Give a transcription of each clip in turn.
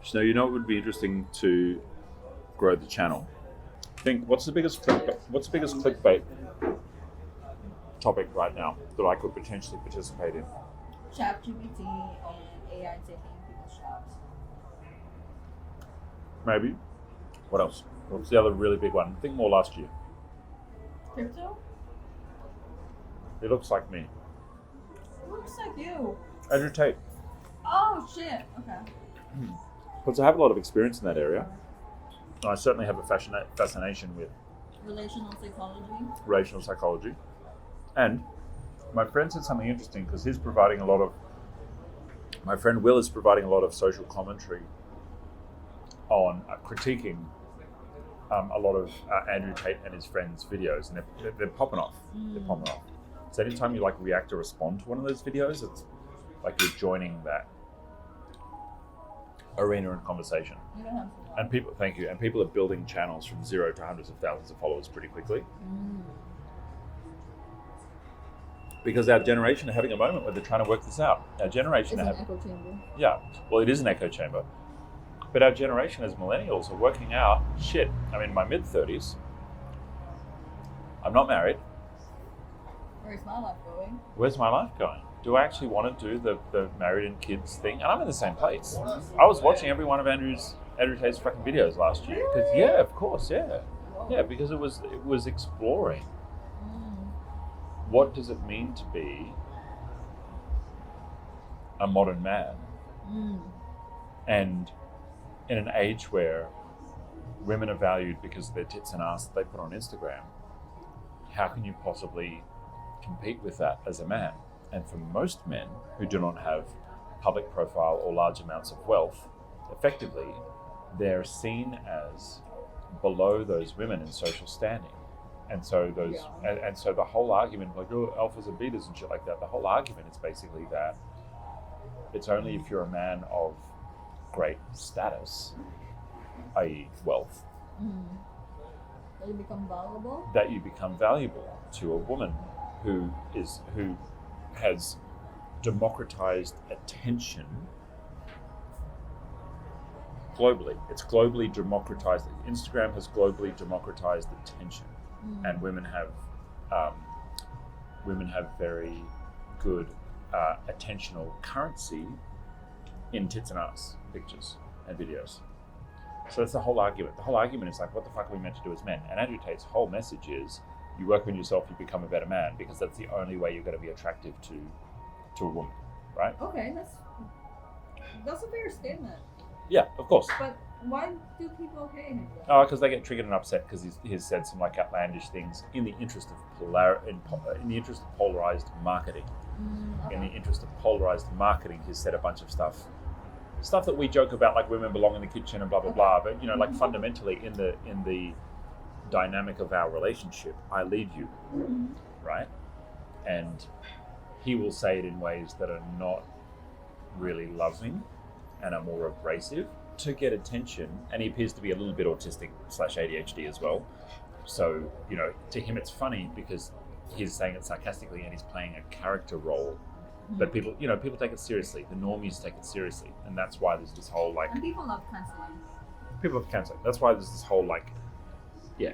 So you know it would be interesting to grow the channel. Think what's the biggest clickbait topic right now that I could potentially participate in? ChatGPT and AI taking people's jobs. Maybe. What else? What's the other really big one? I think more last year. Crypto? It looks like me. It looks like you. Andrew Tate. Oh shit. Okay. Because I have a lot of experience in that area. I certainly have a fascination with Relational psychology. And my friend said something interesting because my friend Will is providing a lot of social commentary on critiquing a lot of Andrew Tate and his friends' videos, and they're popping off. They're popping off. So anytime you react or respond to one of those videos, it's like you're joining that arena in conversation. You don't have to. And people, thank you. And people are building channels from 0 to hundreds of thousands of followers pretty quickly. Because our generation are having a moment where they're trying to work this out. Our generation It's an echo chamber. Yeah, well, it is an echo chamber. But our generation as millennials are working out, shit, I'm in my mid-30s. I'm not married. Where's my life going? Where's my life going? Do I actually want to do the married and kids thing? And I'm in the same place. I was watching every one of Andrew Tate's fucking videos last year. Because yeah, of course, yeah. Yeah, because it was exploring. What does it mean to be a modern man? And in an age where women are valued because of their tits and ass that they put on Instagram, how can you possibly compete with that as a man? And for most men who do not have public profile or large amounts of wealth, effectively, they're seen as below those women in social standing. And so and so the whole argument, like, oh, alphas and betas and shit like that, the whole argument is basically that it's only if you're a man of great status, i.e. wealth, That you become valuable? that you become valuable to a woman who has democratized attention globally. It's globally democratized. Instagram has globally democratized attention. And women have very good attentional currency in tits and ass pictures and videos. So that's the whole argument. The whole argument is like, what the fuck are we meant to do as men? And Andrew Tate's whole message is, you work on yourself, you become a better man, because that's the only way you're going to be attractive to a woman, right? Okay, that's a fair statement. Yeah, of course. But why do people hate him? Oh, because they get triggered and upset because he's said some outlandish things in the interest of polarized marketing. Okay. In the interest of polarized marketing, he's said a bunch of stuff that we joke about, like women belong in the kitchen and blah blah blah. But fundamentally in the dynamic of our relationship, I lead you, right? And he will say it in ways that are not really loving and are more abrasive to get attention. And he appears to be a little bit autistic / ADHD as well. So, to him it's funny because he's saying it sarcastically and he's playing a character role. But people take it seriously. The normies take it seriously. And that's why there's this whole And people love canceling. People love canceling. That's why there's this whole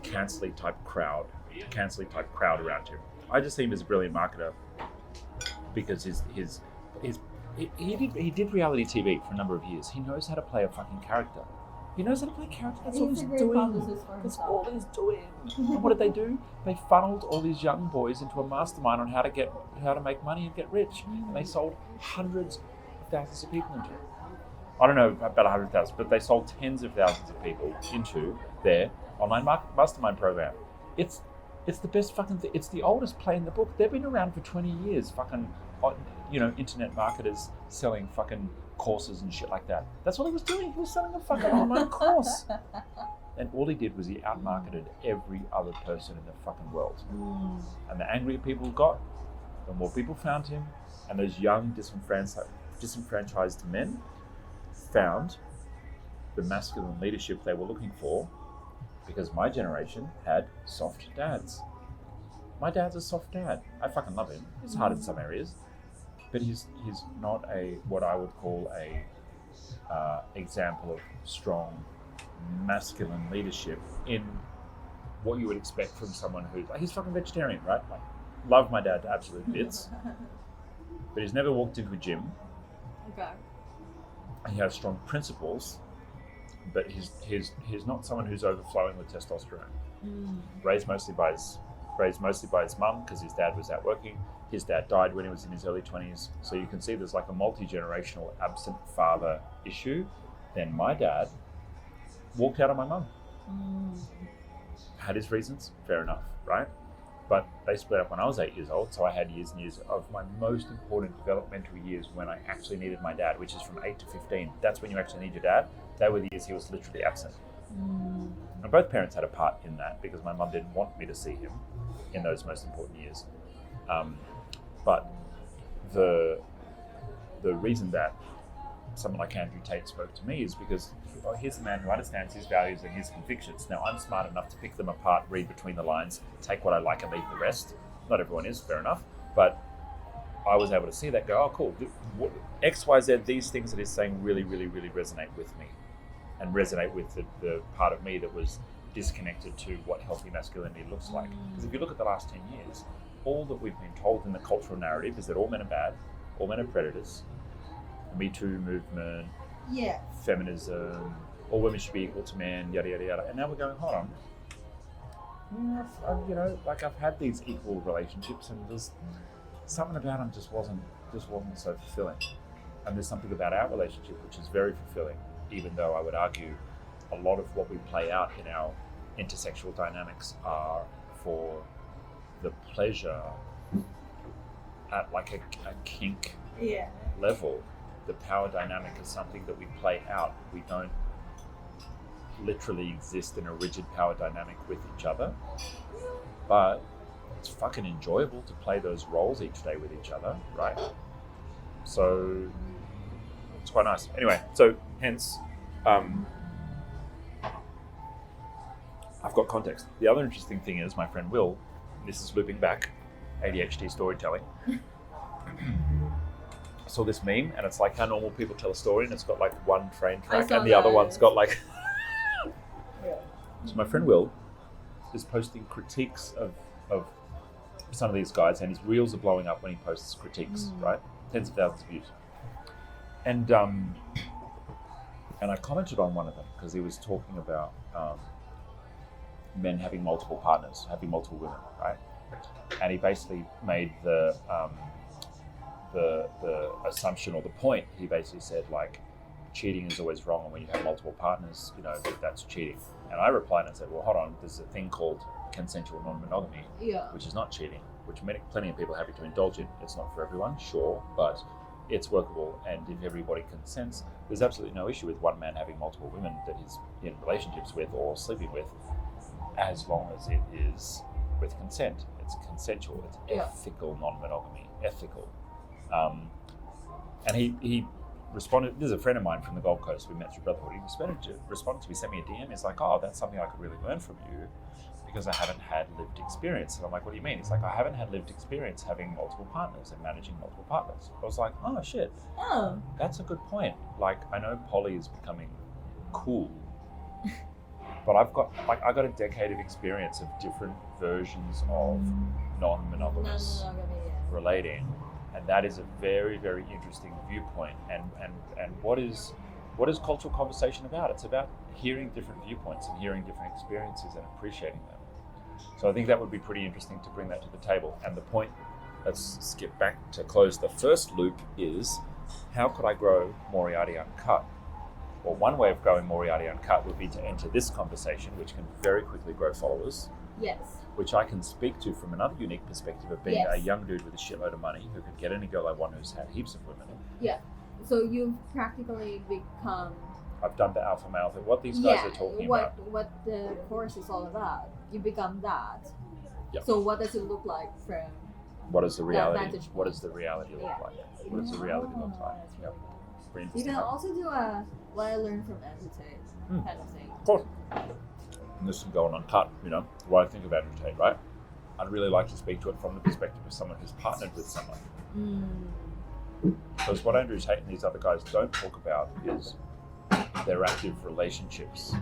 canceling type crowd around him. I just see him as a brilliant marketer because he did reality TV for a number of years. He knows how to play a fucking character. He knows how to play character. That's all he's doing. That's all he's doing. And what did they do? They funneled all these young boys into a mastermind on how to make money and get rich. And they sold hundreds of thousands of people into it. I don't know about 100,000, but they sold tens of thousands of people into their online mastermind program. It's the best fucking thing. It's the oldest play in the book. They've been around for 20 years, fucking, internet marketers selling fucking courses and shit like that. That's all he was doing. He was selling a fucking online course. And all he did was he outmarketed every other person in the fucking world. And the angrier people got, the more people found him. And those young, disenfranchised men found the masculine leadership they were looking for, because my generation had soft dads. My dad's a soft dad. I fucking love him. He's hard in some areas, but he's not what I would call a example of strong masculine leadership in what you would expect from someone who's like, he's fucking vegetarian, right? Like, love my dad to absolute bits, but he's never walked into a gym. Okay. He has strong principles, but he's not someone who's overflowing with testosterone. Raised mostly by his mum because his dad was out working. His dad died when he was in his early 20s. So you can see there's like a multi-generational absent father issue. Then my dad walked out on my mum. Had his reasons, fair enough, right? But they split up when I was 8 years old, so I had years and years of my most important developmental years when I actually needed my dad, which is from 8 to 15. That's when you actually need your dad. They were the years he was literally absent. And both parents had a part in that because my mum didn't want me to see him in those most important years. But the reason that someone like Andrew Tate spoke to me is because here's a man who understands his values and his convictions. Now, I'm smart enough to pick them apart, read between the lines, take what I like and leave the rest. Not everyone is, fair enough. But I was able to see that, go, oh, cool. X, Y, Z, these things that he's saying really, really, really resonate with me and resonate with the part of me that was disconnected to what healthy masculinity looks like. Because if you look at the last 10 years, all that we've been told in the cultural narrative is that all men are bad, all men are predators, the Me Too movement, feminism, all women should be equal to men, yada, yada, yada. And now we're going, hold on. I've had these equal relationships and there's something about them just wasn't so fulfilling. And there's something about our relationship which is very fulfilling, even though I would argue a lot of what we play out in our intersexual dynamics are for the pleasure at like a kink level. The power dynamic is something that we play out. We don't literally exist in a rigid power dynamic with each other, but it's fucking enjoyable to play those roles each day with each other, right? So it's quite nice. Anyway, so hence I've got context. The other interesting thing is my friend Will, this is looping back, ADHD storytelling. I saw this meme and it's like how normal people tell a story and it's got like one train track and the other one's got like... So my friend Will is posting critiques of some of these guys and his reels are blowing up when he posts critiques, right? Tens of thousands of views. And I commented on one of them because he was talking about men having multiple partners, having multiple women, right? And he basically made the assumption or the point, he basically said like, cheating is always wrong and when you have multiple partners, that's cheating. And I replied and said, well, hold on, there's a thing called consensual non-monogamy, which is not cheating, which plenty of people are happy to indulge in. It's not for everyone, sure, but it's workable. And if everybody consents, there's absolutely no issue with one man having multiple women that he's in relationships with or sleeping with, as long as it is with consent. It's consensual, it's ethical non-monogamy, ethical. And he responded, there's a friend of mine from the Gold Coast, we met through Brotherhood, he responded to me, sent me a DM, he's like, oh, that's something I could really learn from you because I haven't had lived experience. And I'm like, what do you mean? He's like, I haven't had lived experience having multiple partners and managing multiple partners. I was like, oh shit, that's a good point. Like, I know poly is becoming cool, but I got a decade of experience of different versions of non-monogamous relating. And that is a very, very interesting viewpoint. And what is cultural conversation about? It's about hearing different viewpoints and hearing different experiences and appreciating them. So I think that would be pretty interesting to bring that to the table. And the point, let's skip back to close the first loop, is how could I grow Moriarty Uncut? Well, one way of growing Moriarty Uncut would be to enter this conversation, which can very quickly grow followers. Yes. Which I can speak to from another unique perspective of being a young dude with a shitload of money who could get any girl I want who's had heaps of women. Yeah. So you've practically become... I've done the alpha male thing. What these guys are talking about. What the course is all about. You become that. Yep. So what does it look like from... What is the reality? What does the reality look like? What does the reality look like? Yep. Really you can also do what I learned from Andrew Tate kind of thing. Of course. And this is going uncut, what I think about Andrew Tate, right? I'd really like to speak to it from the perspective of someone who's partnered with someone. Because what Andrew Tate and these other guys don't talk about is their active relationships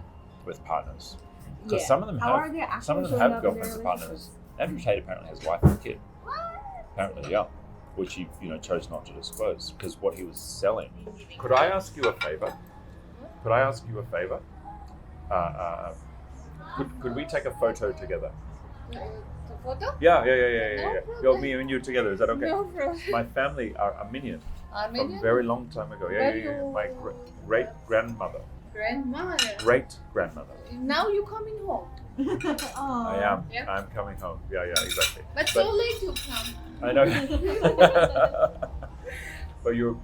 with partners. Because some of them How have are they actually some of them showing have up in their girlfriends and partners. relationships? Andrew Tate apparently has a wife and a kid. Apparently, yeah. Which he, chose not to disclose because what he was selling. Could I ask you a favor? Could we take a photo together? The photo? Yeah. No Yo, problem. me and you together. Is that okay? No problem. My family are Armenian from Armenian? a very long time ago. Where Yeah. you- My great grandmother. Grandmother. Great grandmother. Now you coming home. I am. Yeah. I'm coming home. Yeah, exactly. But so late you come. I know. But you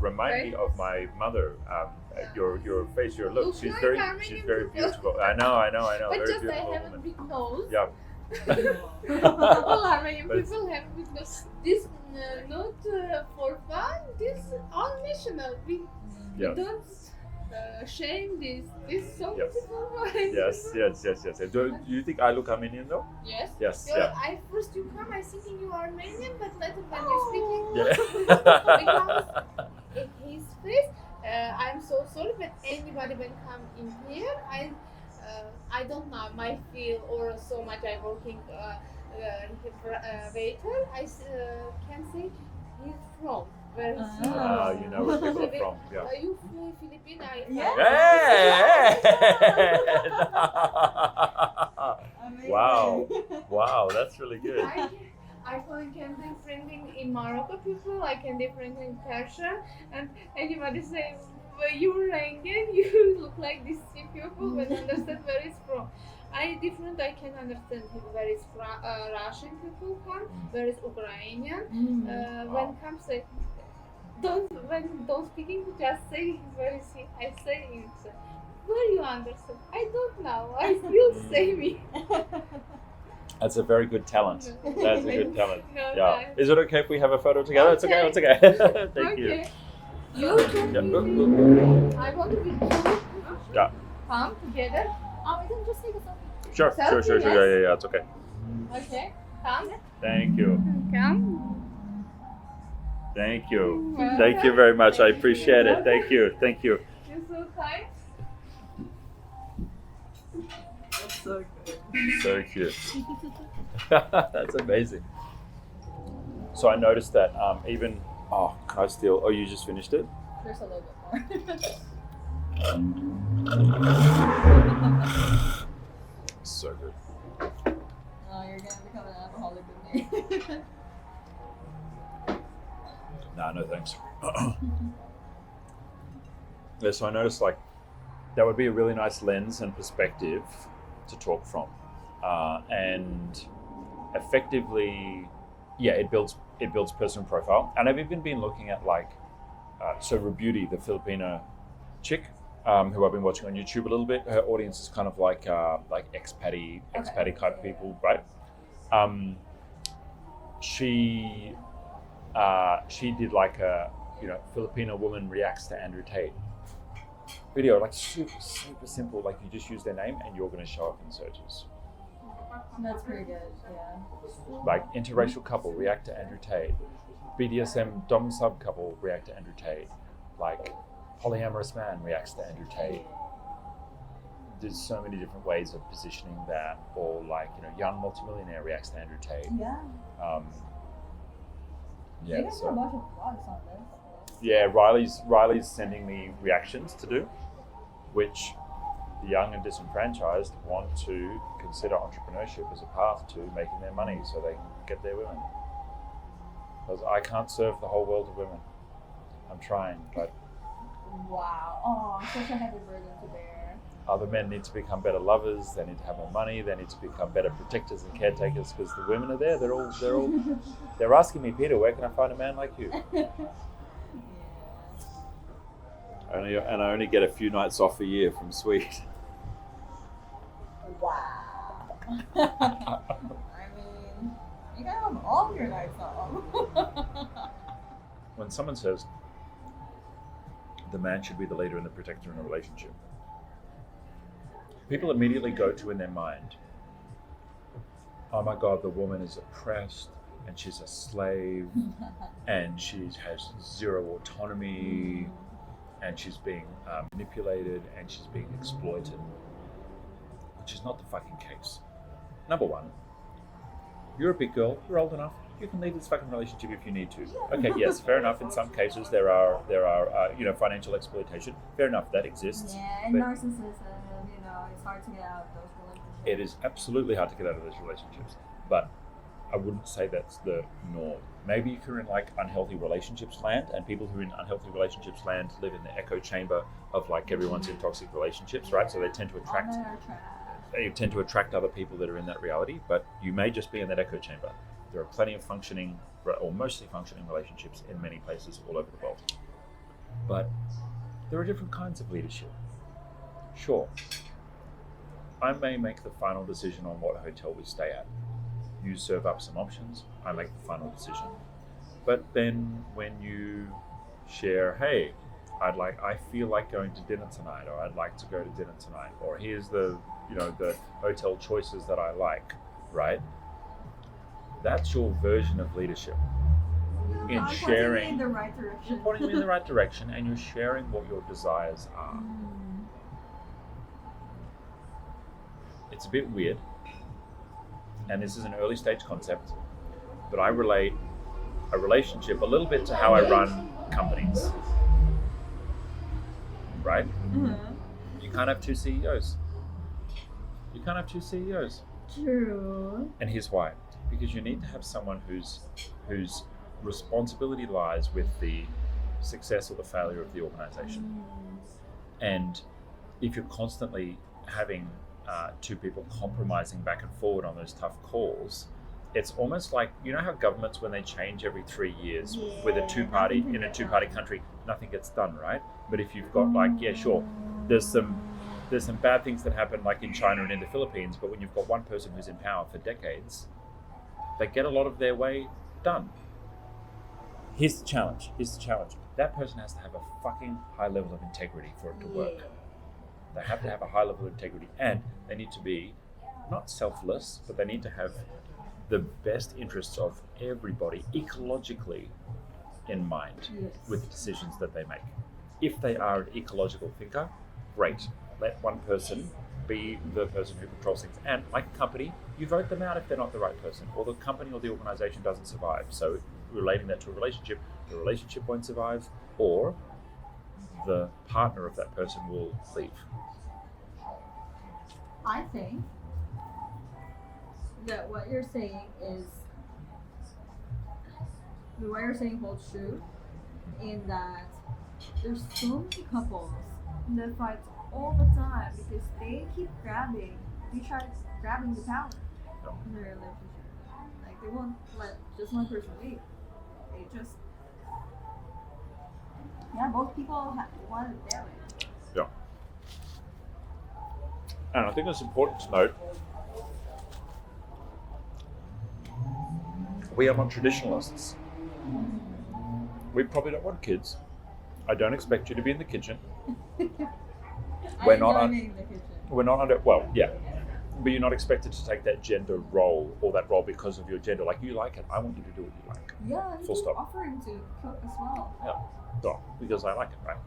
remind me of my mother. Your face, your look. Looks She's like very Armenian beautiful. people. I know. But Very just I beautiful have a woman. big nose. Yeah. All Armenian But- people have a big nose. This not for fun. This all national. We Yeah. don't shame this. This so Yes. beautiful. Yes. Do you think I look Armenian though? Yes. Yes. You're, Yeah. I first you come, I thinking you are Armenian, but later when you're speaking, Yeah. because in his face, I'm so sorry, but anybody when come in here, I don't know my feel or so much I working waiter. I can say he's from where is he? You know where people are from. Yeah. Are you Philippine? Hey! Wow, that's really good. I can different in Morocco people, I can different in Persian, and anybody say, well, you're Rengen, you look like these people, but understand where it's from. I can understand where it's Russian people come, where it's Ukrainian. When comes say, don't speaking, just say where is he. I say it's where you understand. I don't know. I still say me. That's a very good talent. That's a good talent. No, Yeah. Is it okay if we have a photo together? Okay. It's okay. Thank you. Okay. You two, Yeah. I want to be two. Yeah. Come together. We can just take a selfie. Sure. Selfie, Yeah. It's okay. Okay. Come. Thank you. Come. Thank you. Thank you very much. I appreciate it. Thank you. You're so kind. That's so good. So cute. That's amazing. So I noticed that even can I steal? Oh, you just finished it? There's a little bit more. So good. Oh, you're gonna become an alcoholic with me. Nah, no thanks. Yeah, so I noticed that would be a really nice lens and perspective to talk from, and effectively, it builds personal profile. And I've even been looking at so Rebeauty, the Filipino chick, who I've been watching on YouTube a little bit. Her audience is kind of like expat kind of people, right? She did a Filipino woman reacts to Andrew Tate video, super simple. You just use their name and you're going to show up in searches. That's pretty good, yeah. Interracial couple react to Andrew Tate, BDSM dom sub couple react to Andrew Tate, polyamorous man reacts to Andrew Tate. There's so many different ways of positioning that, or young multimillionaire reacts to Andrew Tate. Yeah. You guys have a bunch of vlogs on this. Yeah, Riley's sending me reactions to do, which the young and disenfranchised want to consider entrepreneurship as a path to making their money so they can get their women. Because I can't serve the whole world of women. I'm trying, but Wow. Oh, such a heavy burden to bear. other men need to become better lovers. They need to have more money. They need to become better protectors and caretakers because the women are there. They're asking me, Peter, where can I find a man like you? Yeah. And I only get a few nights off a year from Sweden. Wow. I mean, you gotta have all your nights off. When someone says the man should be the leader and the protector in a relationship, people immediately go to in their mind, oh my God, the woman is oppressed and she's a slave, and she has zero autonomy, and she's being manipulated, and she's being exploited, which is not the fucking case. Number one, you're a big girl, you're old enough, you can leave this fucking relationship if you need to. Okay, yes, fair enough. In some cases, there are financial exploitation. Fair enough, that exists. Yeah, and narcissism. It's hard to get out of those relationships. It is absolutely hard to get out of those relationships, but I wouldn't say that's the norm. Maybe if you're in like unhealthy relationships land, and people who are in unhealthy relationships land live in the echo chamber of like everyone's in toxic relationships, right? So they tend to attract. You tend to attract other people that are in that reality, but you may just be in that echo chamber. There are plenty of functioning, or mostly functioning relationships in many places all over the world. But there are different kinds of leadership. Sure, I may make the final decision on what hotel we stay at. You serve up some options, I make the final decision. But then when you share, hey, I feel like going to dinner tonight, or I'd like to go to dinner tonight, or here's the hotel choices that I like, right? That's your version of leadership. In sharing, in the right direction. you're pointing me in the right direction, and you're sharing what your desires are. It's a bit weird, and this is an early stage concept, but I relate a relationship a little bit to how I run companies, right? Mm-hmm. You can't have two CEOs. You can't have two CEOs. True. And here's why. Because you need to have someone whose responsibility lies with the success or the failure of the organization. And if you're constantly having two people compromising back and forward on those tough calls, it's almost like, you know how governments, when they change every 3 years with a two-party country, nothing gets done, right? But if you've got like, yeah, sure, there's some bad things that happen like in China and in the Philippines, but when you've got one person who's in power for decades, they get a lot of their way done. Here's the challenge. That person has to have a fucking high level of integrity for it to work. They have to have a high level of integrity, and they need to be not selfless, but they need to have the best interests of everybody ecologically in mind with the decisions that they make. If they are an ecological thinker, great. Let one person be the person who controls things. And like a company, you vote them out if they're not the right person, or the company or the organization doesn't survive. So relating that to a relationship, the relationship won't survive, or the partner of that person will leave. I think that what you're saying holds true, in that there's so many couples that fight all the time because they keep grabbing the power in their relationship. Like, they won't let just one person leave. They just, both people want it their way. Yeah. And I think it's important to note, we are not traditionalists. We probably don't want kids. I don't expect you to be in the kitchen. We're not under, well, yeah. But you're not expected to take that gender role, or that role because of your gender. Like, you like it, I want you to do what you like. Yeah, and full stop. Offering to cook as well. Yeah, because I like it, right?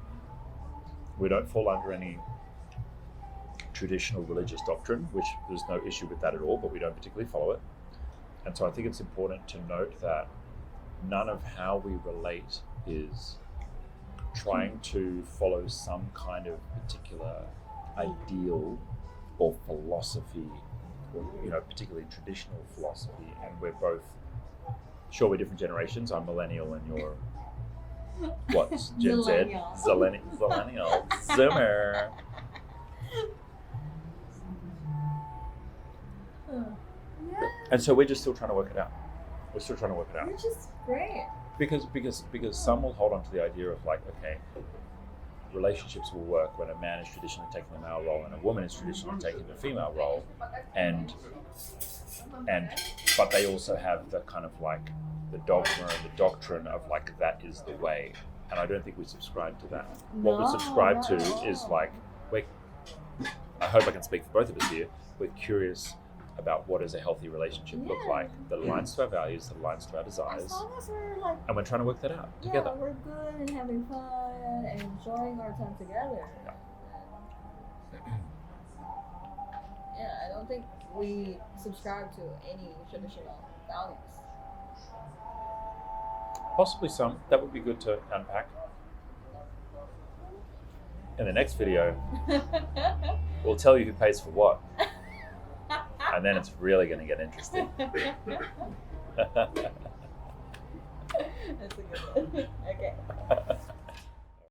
We don't fall under any traditional religious doctrine, which there's no issue with that at all, but we don't particularly follow it. And so I think it's important to note that none of how we relate is trying to follow some kind of particular ideal or philosophy, or particularly traditional philosophy. And we're both, sure, we're different generations. I'm millennial and you're what? Gen Z? Zillennial. Zoomer. And so we're just still trying to work it out. Which is great. Because some will hold on to the idea of like, okay, relationships will work when a man is traditionally taking the male role and a woman is traditionally taking the female role, but they also have the kind of like the dogma and the doctrine of like, that is the way. And I don't think we subscribe to that. What we subscribe to is like, I hope I can speak for both of us here, we're curious about what does a healthy relationship look Yeah. like that aligns to our values, that aligns to our As desires, long as we're like, and we're trying to work that out yeah, together. we're good and having fun and enjoying our time together. Yeah. Yeah, I don't think we subscribe to any traditional values. Possibly some. That would be good to unpack. In the next video, we'll tell you who pays for what, and then it's really going to get interesting. That's a good one. Okay.